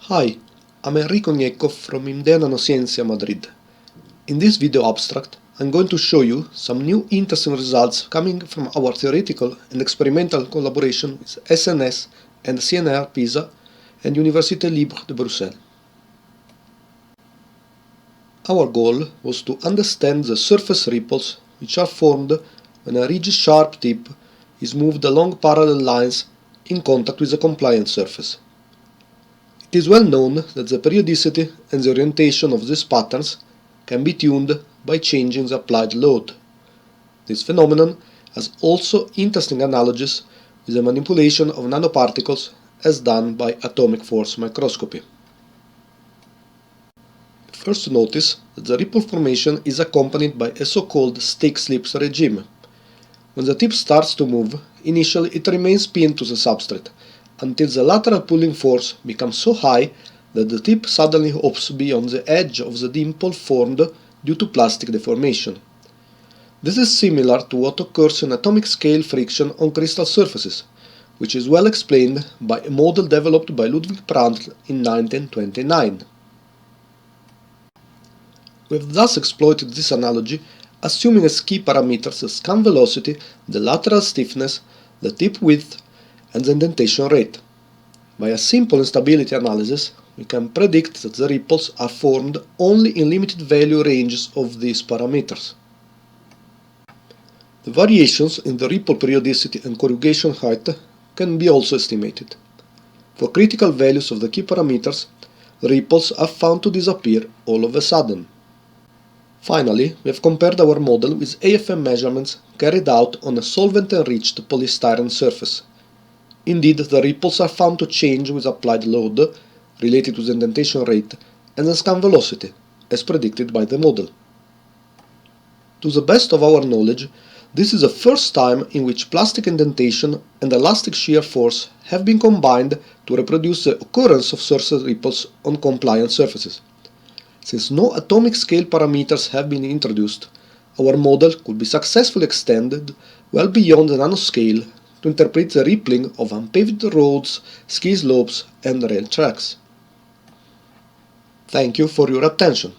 Hi, I'm Enrico Gnecco from Nanociencia Madrid. In this video abstract, I'm going to show you some new interesting results coming from our theoretical and experimental collaboration with SNS and CNR Pisa and Université Libre de Bruxelles. Our goal was to understand the surface ripples which are formed when a ridge sharp tip is moved along parallel lines in contact with a compliant surface. It is well known that the periodicity and the orientation of these patterns can be tuned by changing the applied load. This phenomenon has also interesting analogies with the manipulation of nanoparticles as done by atomic force microscopy. First notice that the ripple formation is accompanied by a so-called stake-slips regime. When the tip starts to move, initially it remains pinned to the substrate, until the lateral pulling force becomes so high that the tip suddenly hops beyond the edge of the dimple formed due to plastic deformation. This is similar to what occurs in atomic scale friction on crystal surfaces, which is well explained by a model developed by Ludwig Prandtl in 1929. We have thus exploited this analogy, assuming as key parameters the scan velocity, the lateral stiffness, the tip width, and the indentation rate. By a simple instability analysis, we can predict that the ripples are formed only in limited value ranges of these parameters. The variations in the ripple periodicity and corrugation height can be also estimated. For critical values of the key parameters, ripples are found to disappear all of a sudden. Finally, we have compared our model with AFM measurements carried out on a solvent-enriched polystyrene surface. Indeed, the ripples are found to change with applied load, related to the indentation rate, and the scan velocity, as predicted by the model. To the best of our knowledge, this is the first time in which plastic indentation and elastic shear force have been combined to reproduce the occurrence of surface ripples on compliant surfaces. Since no atomic scale parameters have been introduced, our model could be successfully extended well beyond the nanoscale to interpret the rippling of unpaved roads, ski slopes, and rail tracks. Thank you for your attention.